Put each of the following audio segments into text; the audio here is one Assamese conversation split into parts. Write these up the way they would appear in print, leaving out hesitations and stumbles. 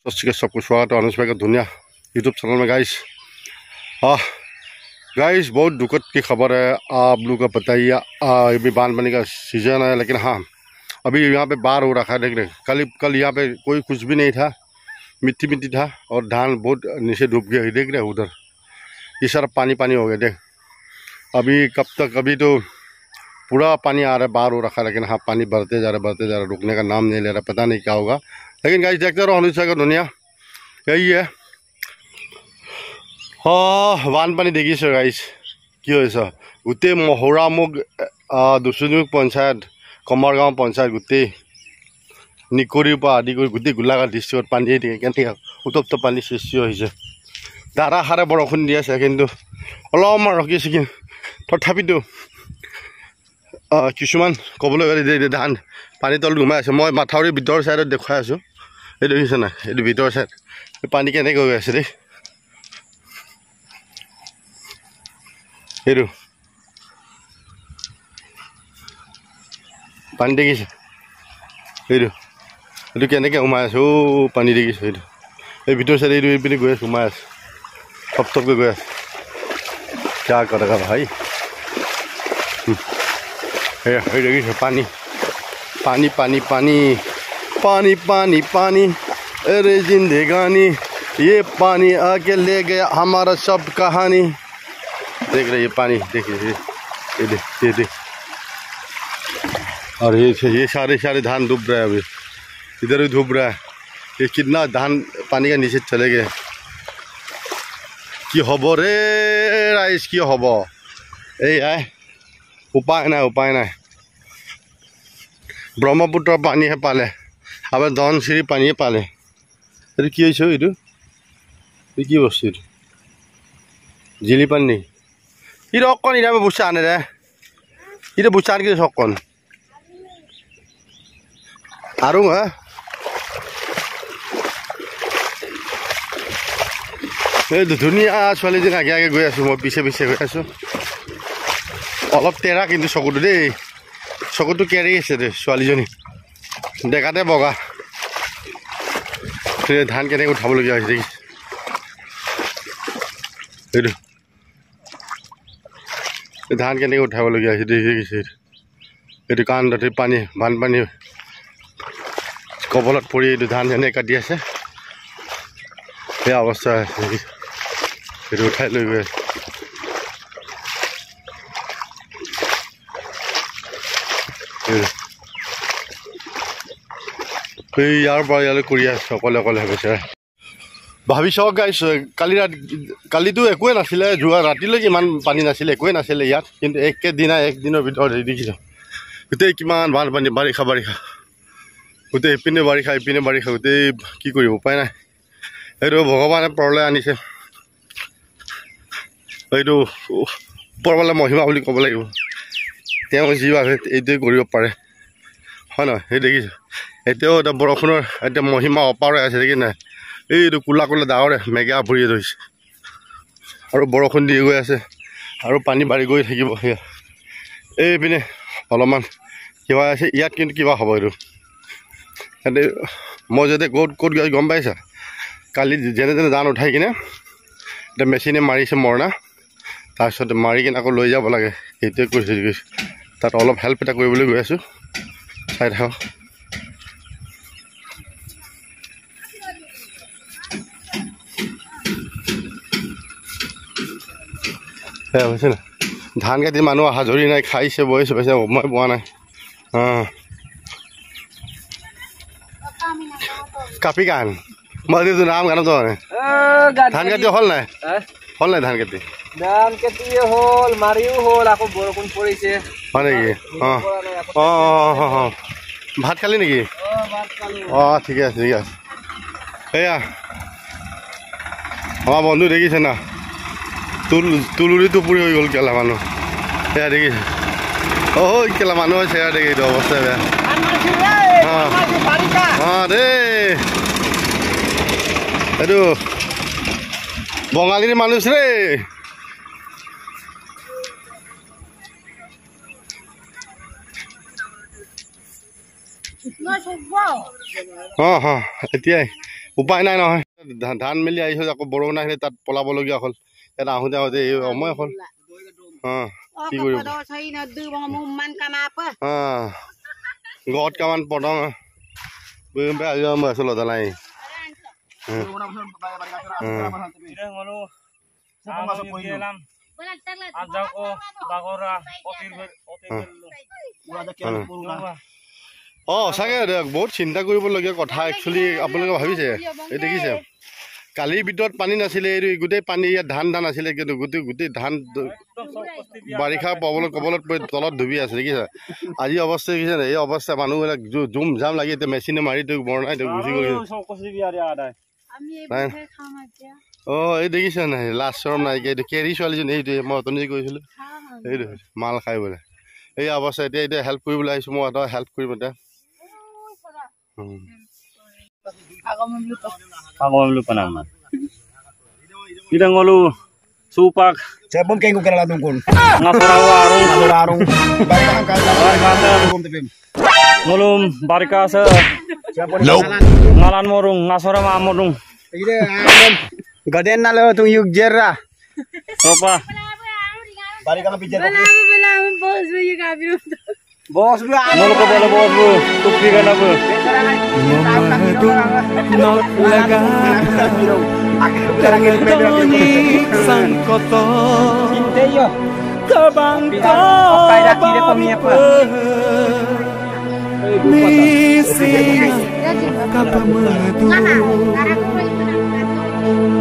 सबको स्वागत है अनुज भाई का दुनिया यूट्यूब चैनल में गाइस। गाइस बहुत दुखद की खबर है, आप लोग को बताइए। अभी बानपानी का सीजन है, लेकिन हाँ अभी यहाँ पे बाढ़ हो रखा है। देख रहे कल यहाँ पे कोई कुछ भी नहीं था, मिट्टी मिट्टी था और धान बहुत नीचे डूब गया। देख रहे उधर ये सारा पानी पानी हो गया। देख अभी कब तक, अभी तो पूरा पानी आ रहा है, बाढ़ हो रखा है, लेकिन हाँ पानी बढ़ते जा रहा है, रुकने का नाम नहीं ले रहा। पता नहीं क्या होगा, लेकिन गाइस देखते रहो अनुज भाई का दुनिया, यही है। बानपानी देखिছে गाइस কি হৈছে, গোটেই মহৰামুখ দুচুনিমুখ পঞ্চায়ত, কমৰগাঁও পঞ্চায়ত, গোটেই নিকৰিৰ পৰা আদি কৰি গোটেই গোলাঘাট ডিষ্ট্ৰিক্টত পানী কেনেকৈ উত্তপ্ত পানী সৃষ্টি হৈছে। ধাৰাসাৰে বৰষুণ দি আছে, কিন্তু অলপমান ৰখিছে, কিন্তু তথাপিতো কিছুমান ক'বলৈ গ'লে ধান পানী তলত ঘুমাই আছে। মই মাথাউৰিৰ ভিতৰৰ ছাইডত দেখুৱাই আছোঁ, এইটো দেখিছে নাই, এইটো ভিতৰৰ ছাইড পানী কেনেকৈ হৈ আছে দেই। এইটো পানী দেখিছে, এইটো এইটো কেনেকৈ সোমাই আছে। পানী দেখিছে, এইটো এই ভিতৰৰ ছাইড, এইটো এইপিনে গৈ আছে, সোমাই আছে, থপকৈ গৈ আছে। क्या करेगा भाई। देखिए पानी पानी पानी पानी पानी पानी पानी, अरे जिंदगानी ये पानी आके ले गया हमारा सब कहानी। देख रहे ये पानी, देखिए ये देख और ये सारे धान डूब रहा है। अभी इधर भी डूब रहा है। ये कितना धान पानी के नीचे चले गए। कि हब रे राइस, कि हब उपाय নাই। ব্ৰহ্মপুত্ৰ পানীহে পালে, আবাৰ ধনশিৰি পানীয়ে পালে। এইটো কি হৈছে, এইটো কি বস্তু, এইটো জিলি পানী নেকি? ইটো অকণ ইটা বুচা আনে রে, ইটা বুচা আনকি অকণ আৰু এই ধুনীয়া ছোৱালীজনী আগে আগে গৈ আছোঁ, মই পিছে পিছে গৈ আছোঁ। অলপ তেৰা কিন্তু চকুটো দেই, চকুটো কেৰি আছে দেই ছোৱালীজনী, দেখাতে বগা। ধান কেনেকৈ উঠাবলগীয়া হৈছে দেখিছে, এইটো ধান কেনেকৈ উঠাবলগীয়া হৈছে দেখিছে। এইটো কাণ্ডতে পানী, বানপানী কবলত পৰি এইটো ধান এনেকৈ কাটি আছে, বেয়া অৱস্থা আছে। এইটো উঠাই লৈ গৈ আছে। ইয়াৰ পৰা ইয়ালৈ কৰি আছে অকলে অকলে বেচাৰা। ভাবি চাওক গাইছ, কালিতো একোৱে নাছিলে, যোৱা ৰাতিলৈকে ইমান পানী নাছিলে, একোৱে নাছিলে ইয়াত, কিন্তু একদিনৰ ভিতৰত দেখিছোঁ গোটেই কিমান বানপানী, বাৰিষা গোটেই ইপিনে বাৰিষা গোটেই কি কৰিব, উপায় নাই। এইটো ভগৱানে প্ৰলয় আনিছে, এইটো ওপৰৱালা মহিমা বুলি ক'ব লাগিব। তেওঁ যি ভাবে এইটোৱে কৰিব পাৰে, হয় নহয়? সেই দেখিছোঁ এতিয়াও এটা বৰষুণৰ এতিয়া মহিমা অপাৰ হৈ আছে, দেখি নাই? এইটো কোলা ডাৱৰে মেঘা ভৰি ধৰিছে আৰু বৰষুণ দি গৈ আছে আৰু পানী বাঢ়ি গৈ থাকিব। সেয়া এইপিনে অলপমান কিবা আছে, ইয়াত কিন্তু কিবা হ'ব। এইটো মই যদি ক'ত গৈ গম পাইছা, কালি যেনে ধান উঠাই কিনে এতিয়া মেচিনে মাৰিছে মৰণা, তাৰপিছত মাৰি কিনে আকৌ লৈ যাব লাগে, সেইটোৱে কৈছে। তাত অলপ হেল্প এটা কৰিবলৈ গৈ আছোঁ, চাই থাকক। সেয়া হৈছে না, ধান কাটি মানুহ হাজৰি নাই, খাইছে বহিছে পাইছে, মই পোৱা নাই। কাপি গান মই নাম গান ধান কাটি হ'ল নাই ধান কাটি হ'ল, মাৰিও হ'ল, আকৌ বৰষুণ পৰিছে, হয় নেকি? ভাত খালি নেকি? ঠিকে আছে ঠিক আছে। এয়া আমাৰ বন্ধু দেখিছে না, তুলুৰি টুপুৰি হৈ গ'ল কেলা মানুহ। সেয়া দেখিছে, কেলা মানুহ হৈছে, সেয়া দেখি এইটো অৱস্থা বেয়া। দেই এইটো বঙালীৰ মানুহ দেই। এতিয়াই উপায় নাই নহয় ধান মেলি আহিছে আকৌ বৰষুণ আহিলে তাত পলাবলগীয়া হ'ল ইয়াত আহোঁতে আহোঁতে এই সময় হ'ল কি কৰিব গত কামান পদং বেয়া আছো লজা নাই সঁচাকৈ বহুত চিন্তা কৰিবলগীয়া কথা একচুৱেলি আপোনালোকে ভাবিছে এই দেখিছে কালিৰ ভিতৰত পানী নাছিলে এই গোটেই পানী ইয়াত ধান আছিলে কিন্তু গোটেই ধান বাৰিষা কবলত পৰি তলত ডুবি আছে দেখিছে আজি অৱস্থা দেখিছে এই অৱস্থা মানুহবিলাক জুম জাম লাগি এতিয়া মেচিনে মাৰি বনাই গুচি গ'ল এই দেখিছে নাই লাজ চৰম নাইকিয়া এইটো কেৰি ছোৱালীজনী এইটোৱে মই অতনি কৈছিলোঁ এইটো মাল খাই বোলে এই অৱস্থা এতিয়া হেল্প কৰিবলৈ আহিছোঁ মই এটা হেল্প কৰিম এতিয়া ngolu supak Sebelum kayak gue kena tungkun. arung ngolum barika se ngalan morung ngasora ma morung Ini gaden nalo tuh yuk jera. sopa Balik kalau pijar bos bos bu ngolu ko bola bos bu tukti kana bu Sangkoto Inteyo Kabangko Misi Kapamadu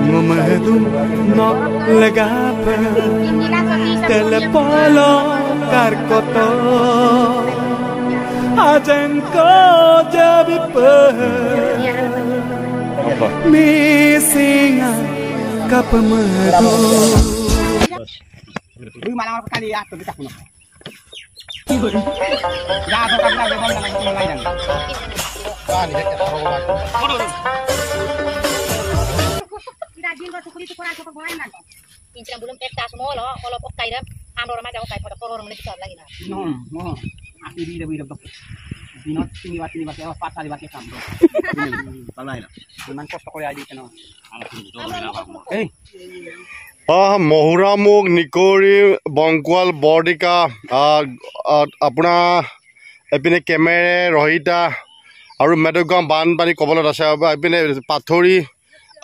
Ngomadu No legapa Telepolo Karkoto Ajenko Jabipa Missing Kapamadu Lu malam kali ya tuh kita kuno. Ya tuh kan lagi mulai dan. Pinjam belum pesta semua loh, kalau pokai dah, ambil orang macam pokai, pada koror mana kita lagi nak. No, aku di dok. Binot sini wat apa pasal di wat kamu. Palai lah. Cuman kos kau aja kena. Mohuramukh নিকৰি বংকুৱাল বৰডিকা আপোনাৰ এইপিনে কেমেৰে ৰহিতা আৰু মেদগাঁও বানপানী কবলত আছে এইপিনে পাথৰি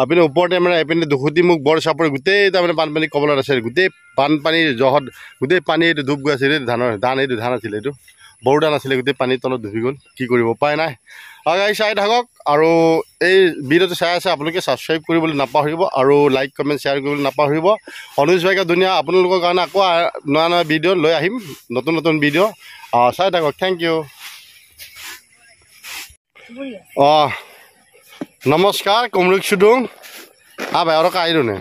আপুনি ওপৰতে মানে এইপিনে দুখুতিমুখ বৰচাপৰি গোটেই তাৰমানে বানপানী কবলত আছে গোটেই বানপানীৰ জহত গোটেই পানী এইটো ডুব গৈ আছিল এইটো ধান আছিলে এইটো বড়ো ধান আছিলে গোটেই পানীৰ তলত ডুবি গ'ল কি কৰিব উপায় নাই চাই থাকক আৰু এই ভিডিঅ'টো চাই আছে আপোনালোকে ছাবস্ক্ৰাইব কৰিবলৈ নাপাহৰিব আৰু লাইক কমেণ্ট শ্বেয়াৰ কৰিবলৈ নাপাহৰিব অনুজ ভাইকা দুনিয়া আপোনালোকৰ কাৰণে আকৌ নয়া ভিডিঅ' লৈ আহিম নতুন ভিডিঅ' চাই থাকক থেংক ইউ নমস্কাৰ কমৰুক চুডুং ভাই আৰু আহিলোঁ নে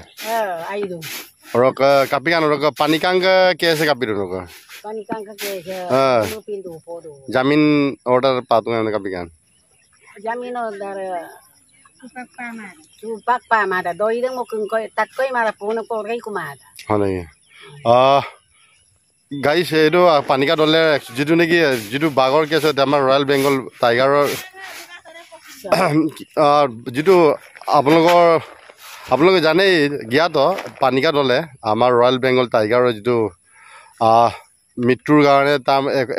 ৰক কাপি কান ৰক পানী কাংক কে আছে কাপি ৰক জামিন অৰ্ডাৰ পাতো কাপি কান Jamin order supak pamada doi deng mo kung koy tat koy mara puno ko rei kumada হয় গাইছ এইটো পানিকা দলে যিটো নেকি যিটো বাঘৰ কেছ আমাৰ ৰয়েল বেংগল টাইগাৰৰ যিটো আপোনালোকে জানেই জ্ঞাত পানিকা দলে আমাৰ ৰয়েল বেংগল টাইগাৰৰ যিটো মৃত্যুৰ কাৰণে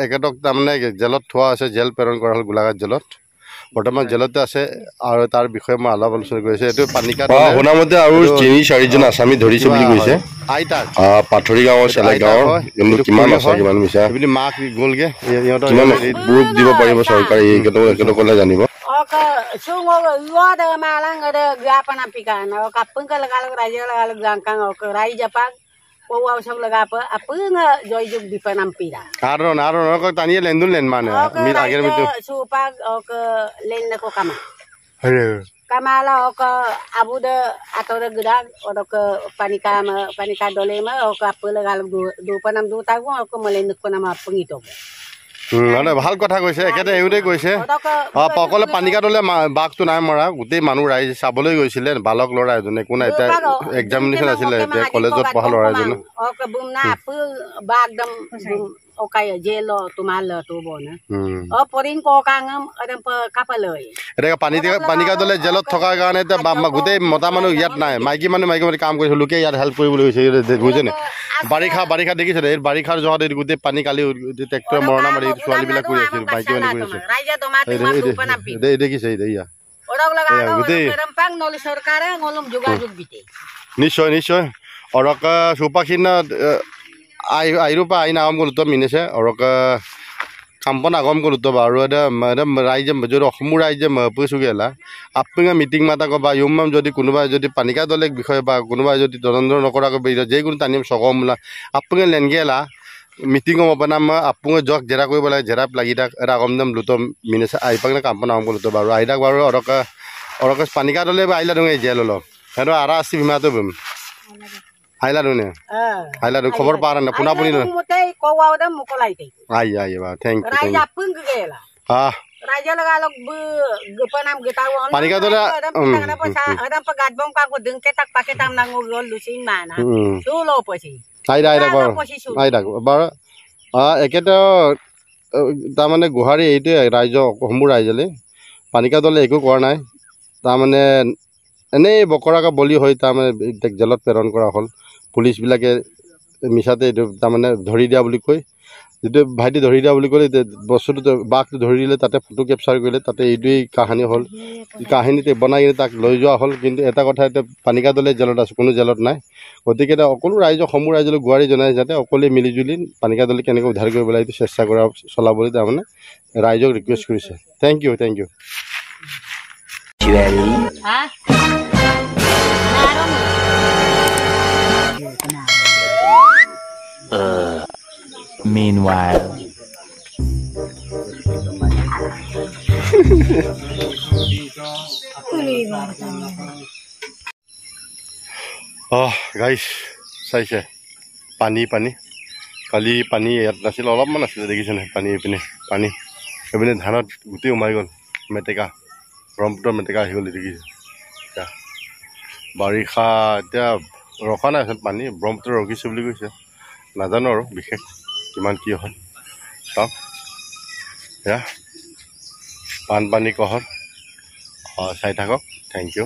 একেতক তাৰমানে জেলত থোৱা আছে জেল প্ৰেৰণ কৰা হ'ল গোলাঘাট জেলত বৰ্তমান জেলতে আছে আৰু তাৰ বিষয়ে মই আলাপ আলোচনা কৰিছোঁ এইটো পানিকা শুনামতে আৰু ৩-৪জন আছামী ধৰিছে বুলি কৈছে আইতাক পাথৰি গাঁৱৰ চেলাই গাঁৱৰ কিন্তু কিমান আছে কিমান মিছা বুলি মাক গ'লগে ইহঁতৰ গ্ৰুপ দিব পাৰিব চৰকাৰে একেটকলে জানিব sungo luar de malang ada apa nampikan kapung kalau raja kalau gangkang raja pak wow सब लगा apa nggak joy di penampira Aron kok tanya lendun len mana mit akhir itu supak ke len ko kama halo kamala ke abu de atau de gedak atau ke panika dole mah ke apa lagi du penam du tahu ke melen ko nama pengito মানে ভাল কথা কৈছে একেটা এউতে কৈছে পকলে পানিকা দলে বাঘটো নাই মৰা গোটেই মানুহ ৰাইজ চাবলৈ গৈছিলে বালক ল'ৰা এজনে একো নাই এতিয়া এক্সামিনেশ্যন আছিলে এতিয়া কলেজত পঢ়া ল'ৰা এজনে okay jail lo tumal tu bona porin ko kangam adam kapaloi এটা পানী কাদলে জেলত থকাৰ কাৰণে গোটেই মতা মানুহ ইয়াত নাই মাইকী মানুহ কাম কৰিছে লোকে ইয়াত হেল্প কৰিবলৈ গৈছে বুজিছেনে বাৰিষা দেখিছে এই বাৰিষাৰ জহত এই গোটেই পানী কালি ট্ৰেক্টৰ মৰণা মাৰি ছোৱালীবিলাক কৰি আছে মাইকী মানুহ কৰি আছে raja tomat দেখিছে এয়া orang laga rempang nol sarkare ngolum juga bite নিশ্চয় অৰক সুপাখিন আইৰুপা আইন আগম গুৰুত্ব মিনিছে অৰক কাম্পন আগম গুৰুত্ব আৰু এটা ৰাইজে যদি অসমৰ ৰাইজে পুচুগেলা আপুঙা মিটিং মাতা কবা ইউমাম যদি কোনোবাই যদি পানিকা দলে বিষয় বা কোনোবাই যদি তদন্ত নকৰাকৈ যিকোনো টানিম সকমলা আপুঙে লেনগেলা মিটিং বনাম আপুঙে জক জেৰা কৰিব লাগে জেৰাপ লাগি থাক এটা আগম দাম লুত মিনিছে আইপাঙে কাম্পন আগম গুৰুত্ব বাৰু আইদাক বাৰু অৰক পানিকা দলে আইলা দঙে জেল লওক সেইটো আৰা আছে বিমাটো বম আইলা দনে আইলা খবৰ পাৰা না পুনা পুনি mute ko wa da mukolai te আই বা thank you raja pung gela raja lagalok bu gepanam getawan panika dole ada pegadbom ka ko deng ketak pakai tam nang ngol lusin mana sulo posi আইদা বৰ একেটা তাৰমানে গুহাৰী এইটো ৰাইজ অসমৰ ৰাইজলে পানিকা দলে একো কৰা নাই তাৰমানে এনেই বকৰাকা বলি হৈ তাৰমানে জেলত প্ৰেৰণ কৰা হ'ল পুলিচবিলাকে মিছাতে এইটো তাৰমানে ধৰি দিয়া বুলি কৈ যিটো ভাইটি ধৰি দিয়া বুলি ক'লে বস্তুটো বাঘটো ধৰি দিলে তাতে ফটো কেপচাৰ কৰিলে তাতে এইটোৱেই কাহিনী হ'ল কাহিনীতে বনাই কিনে তাক লৈ যোৱা হ'ল কিন্তু এটা কথা এতিয়া পানিকা দলে জেলত আছে কোনো জেলত নাই গতিকে এতিয়া সকলো ৰাইজ অসমৰ ৰাইজলৈ গুৱাৰী জনাই যাতে অকলে মিলিজুলি পানিকা দলে কেনেকৈ উদ্ধাৰ কৰিব লাগে এইটো চেষ্টা কৰা চলাবলৈ তাৰমানে ৰাইজক ৰিকুৱেষ্ট কৰিছে থেংক ইউ Meanwhile, গাইছ চাইছে পানী কালি পানী ইয়াত নাছিল অলপমান আছিলে দেখিছেনে পানী এইপিনে ধানত গোটেই সোমাই গ'ল মেটেকা ব্ৰহ্মপুত্ৰ মেটেকা আহি গ'ল দেখিছে এতিয়া বাৰিষা এতিয়া ৰখা নাই আছিল পানী ব্ৰহ্মপুত্ৰ ৰখিছে বুলি কৈছে নাজানো আৰু বিশেষ কিমান কি হ'ল চাওক এয়া বানপানী কহৰ চাই থাকক থেংক ইউ